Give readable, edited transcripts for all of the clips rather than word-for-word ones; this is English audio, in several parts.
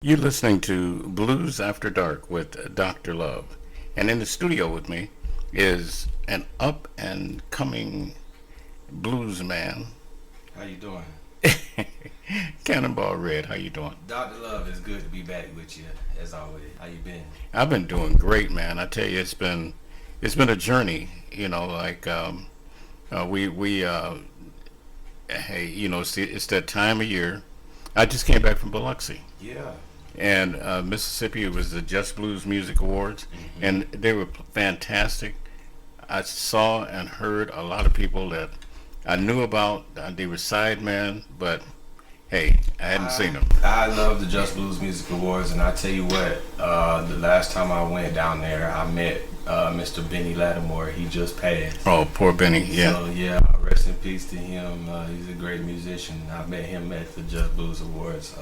You're listening to Blues After Dark with Dr. Love. And in the studio with me is an up and coming blues man. How you doing? Cannonball Red, how you doing? Dr. Love, it's good to be back with you, as always. How you been? I've been doing great, man. I tell you, it's been a journey. Hey, it's that time of year. I just came back from Biloxi. Yeah. And Mississippi. It was the Just Blues Music Awards, and they were fantastic. I saw and heard a lot of people that I knew about. They were sidemen, but hey, I hadn't seen them. I love the Just Blues Music Awards, and I tell you what, the last time I went down there, I met Mr. Benny Lattimore. He just passed. Oh, poor Benny. Yeah. So yeah, rest in peace to him. He's a great musician. I met him at the Just Blues Awards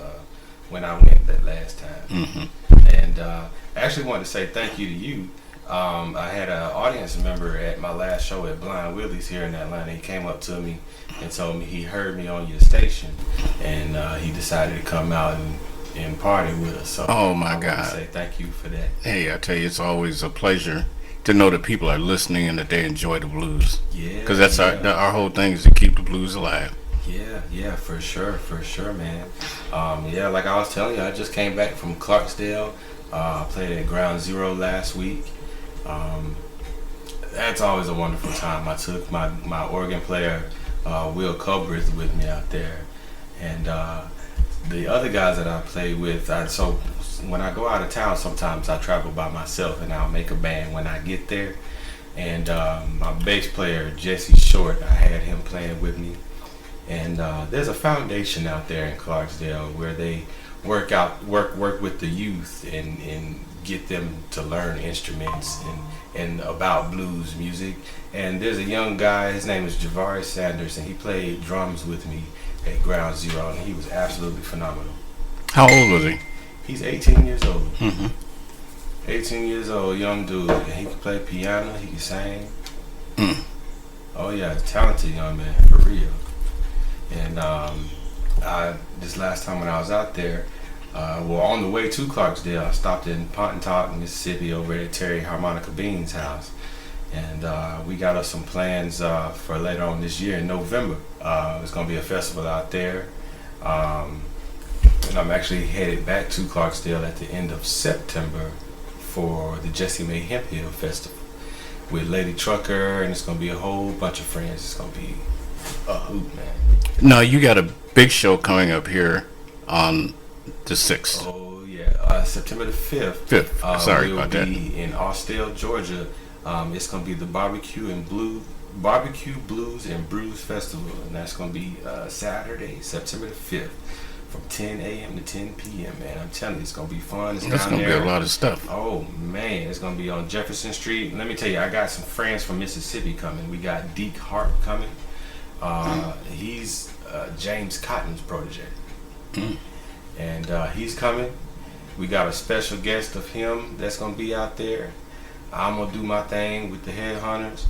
when I went that last time. And I actually wanted to say thank you to you. I had an audience member at my last show at Blind Willie's here in Atlanta. He came up to me and told me he heard me on your station, and he decided to come out and party with us. So oh my I God! want to say thank you for that. Hey, I tell you, it's always a pleasure to know that people are listening and that they enjoy the blues. Yeah, because that's our whole thing is to keep the blues alive. Yeah, for sure, man. Yeah, like I was telling you, I just came back from Clarksdale. I played at Ground Zero last week. That's always a wonderful time. I took my organ player, Will Cobrith, with me out there. And the other guys that I played with, so when I go out of town, sometimes I travel by myself and I'll make a band when I get there. And my bass player, Jesse Short, I had him playing with me. And there's a foundation out there in Clarksdale where they work with the youth and get them to learn instruments and about blues music. And there's a young guy, his name is Javari Sanders, and he played drums with me at Ground Zero, and he was absolutely phenomenal. How old was he? He's 18 years old. 18 years old, young dude, and he can play piano, he can sing. Oh yeah, talented young man, for real. And this last time when I was out there, on the way to Clarksdale, I stopped in Pontotoc, Mississippi, over at Terry Harmonica Bean's house. And we got us some plans for later on this year in November. There's going to be a festival out there. And I'm actually headed back to Clarksdale at the end of September for the Jessie Mae Hemp Hill Festival with Lady Trucker, and it's going to be a whole bunch of friends. It's going to be a hoot, man. No, you got a big show coming up here on the 6th. Oh yeah, September the 5th. Sorry about that. We'll be in Austell, Georgia. It's gonna be the Barbecue, Blues, and Brews Festival, and that's gonna be Saturday, September the 5th, from 10 a.m. to 10 p.m. Man, I'm telling you, it's gonna be fun. It's gonna be a lot of stuff. Oh man, it's gonna be on Jefferson Street. Let me tell you, I got some friends from Mississippi coming. We got Deak Harp coming. He's James Cotton's protege. And he's coming. We got a special guest of him that's going to be out there. I'm going to do my thing with the Headhunters.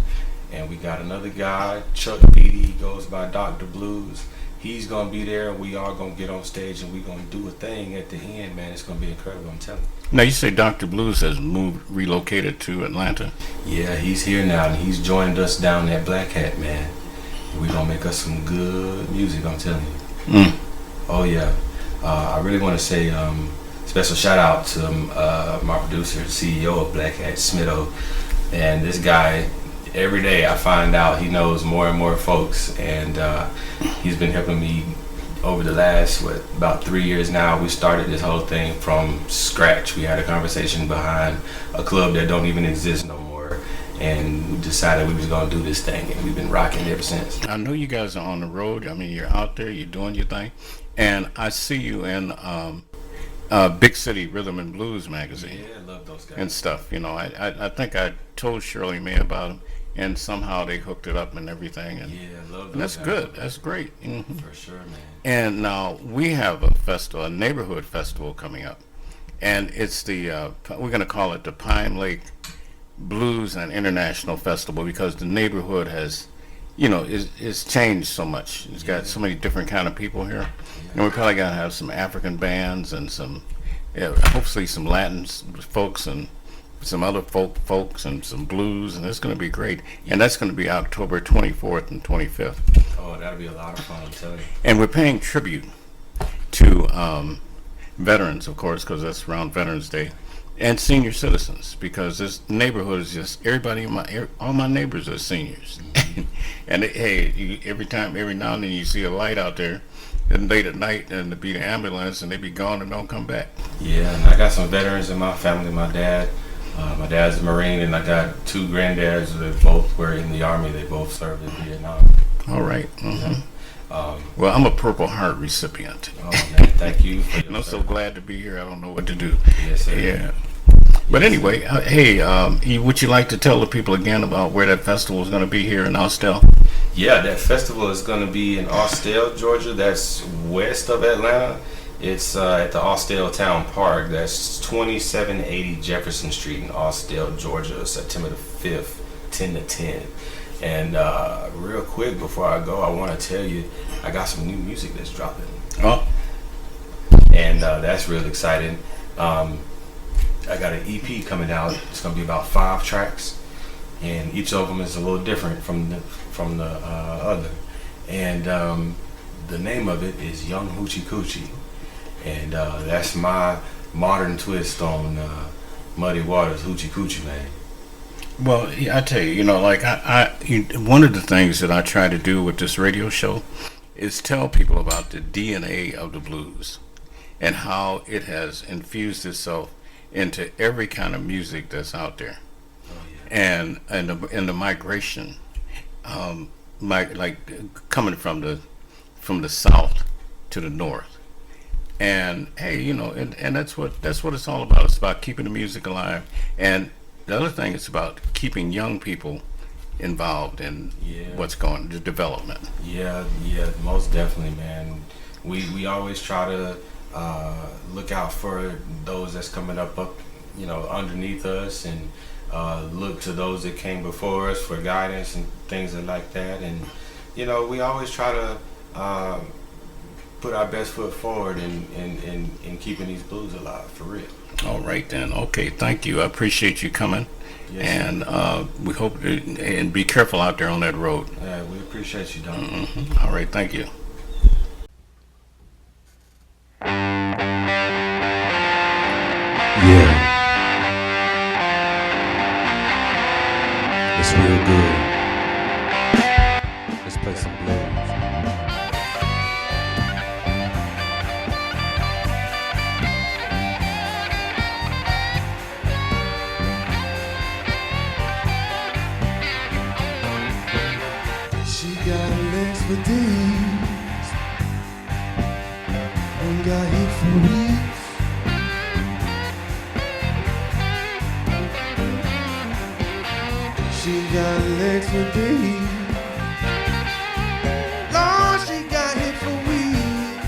And we got another guy, Chuck Beattie. He goes by Dr. Blues. He's going to be there. We all going to get on stage and we're going to do a thing at the end, man. It's going to be incredible, I'm telling you. Now, you say Dr. Blues has relocated to Atlanta. Yeah, he's here now, and he's joined us down at Black Hat, man. We're going to make us some good music, I'm telling you. Oh, yeah. I really want to say special shout out to my producer, CEO of Black Hat, Smitto. And this guy, every day I find out he knows more and more folks. And he's been helping me over the last, about 3 years now. We started this whole thing from scratch. We had a conversation behind a club that don't even exist no more. And we decided we was going to do this thing. And we've been rocking ever since. I know you guys are on the road. I mean, you're out there, you're doing your thing. And I see you in Big City Rhythm and Blues magazine. Yeah, I love those guys. And stuff. I think I told Shirley May about them, and somehow they hooked it up and everything. And, yeah, I love those and that's guys. good. That's great. For sure, man. And now we have a festival, a neighborhood festival coming up. And it's we're going to call it the Pine Lake Blues and International Festival, because the neighborhood has it's changed so much. It's got so many different kind of people here. And we probably got to have some African bands and some Yeah, hopefully some Latin folks and some other folks and some blues, and it's going to be great. And that's going to be October 24th and 25th. Oh, that'll be a lot of fun, I'm telling you. And we're paying tribute to veterans, of course, because that's around Veterans Day, and senior citizens, because this neighborhood is just everybody. All my neighbors are seniors, and every now and then you see a light out there, and late at night, and to be the ambulance, and they be gone and don't come back. Yeah, and I got some veterans in my family. My dad's a Marine, and I got two granddads that both were in the Army. They both served in Vietnam. All right. Mm-hmm. Well, I'm a Purple Heart recipient. Oh man, thank you. And I'm so glad to be here. I don't know what to do. Yes, sir. Yeah. But anyway, would you like to tell the people again about where that festival is going to be here in Austell? Yeah, that festival is going to be in Austell, Georgia. That's west of Atlanta. It's at the Austell Town Park. That's 2780 Jefferson Street in Austell, Georgia, September the 5th, 10 to 10. And real quick before I go, I want to tell you I got some new music that's dropping. Oh. And that's real exciting. I got an EP coming out. It's going to be about 5 tracks, and each of them is a little different from the other. And the name of it is Young Hoochie Coochie, and that's my modern twist on Muddy Waters' Hoochie Coochie, man. Well, I tell you, like one of the things that I try to do with this radio show is tell people about the DNA of the blues and how it has infused itself into every kind of music that's out there. Oh, yeah. And the migration, like coming from the south to the north. And hey, and that's what it's all about. It's about keeping the music alive. And the other thing is about keeping young people involved in what's going, the development. Yeah, most definitely, man. We always try to look out for those that's coming up, underneath us, and look to those that came before us for guidance and things like that. And we always try to put our best foot forward in keeping these blues alive, for real. All right then. Okay, thank you. I appreciate you coming. Yes, and we hope, and be careful out there on that road. Yeah, we appreciate you, Don. Mm-hmm. All right, thank you. Yeah, it's real good. Let's play some blues. She got legs for days and got hit for weeks. She got legs for days. Lord, she got hit for weeks.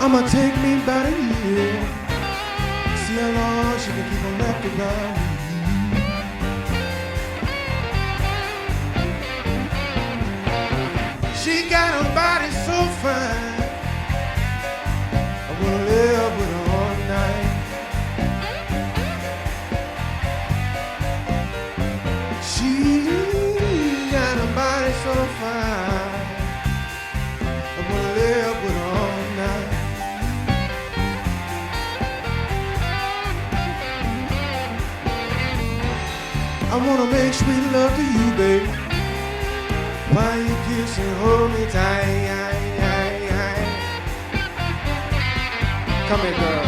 I'ma take me about a year. See how long she can keep on left around me. She got a body so fine, I wanna live with her all night. She got a body so fine, I wanna live with her all night. I wanna make sweet love to you, baby, while you kiss and hold me tight. Come here, girl.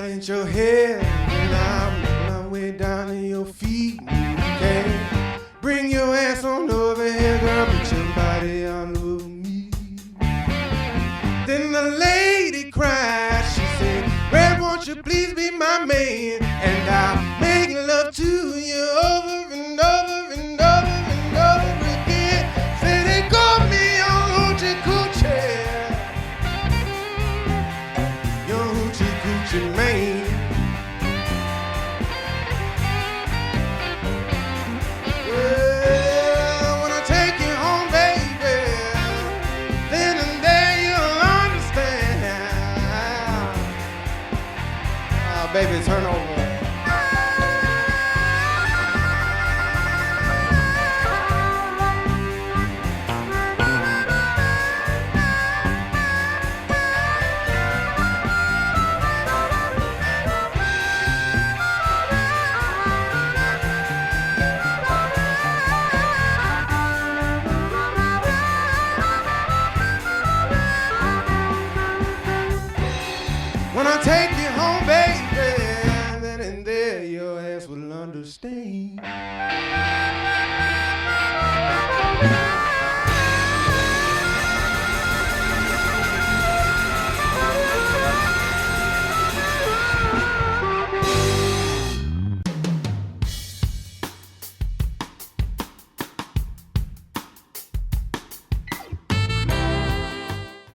ain't your head, and I'm my way down to your feet. Okay, bring your ass on over here, girl, put your body all over me. Then the lady cried, she said, Red, won't you please be my man, and I'll make love to you over and over and over and over again. Say they call me on Hoochie Coochie, your Hoochie Coochie man. Well, when I take you home, baby, then and there you'll understand. Oh, baby, turn over. When I take you home, baby, then and there your ass will understand.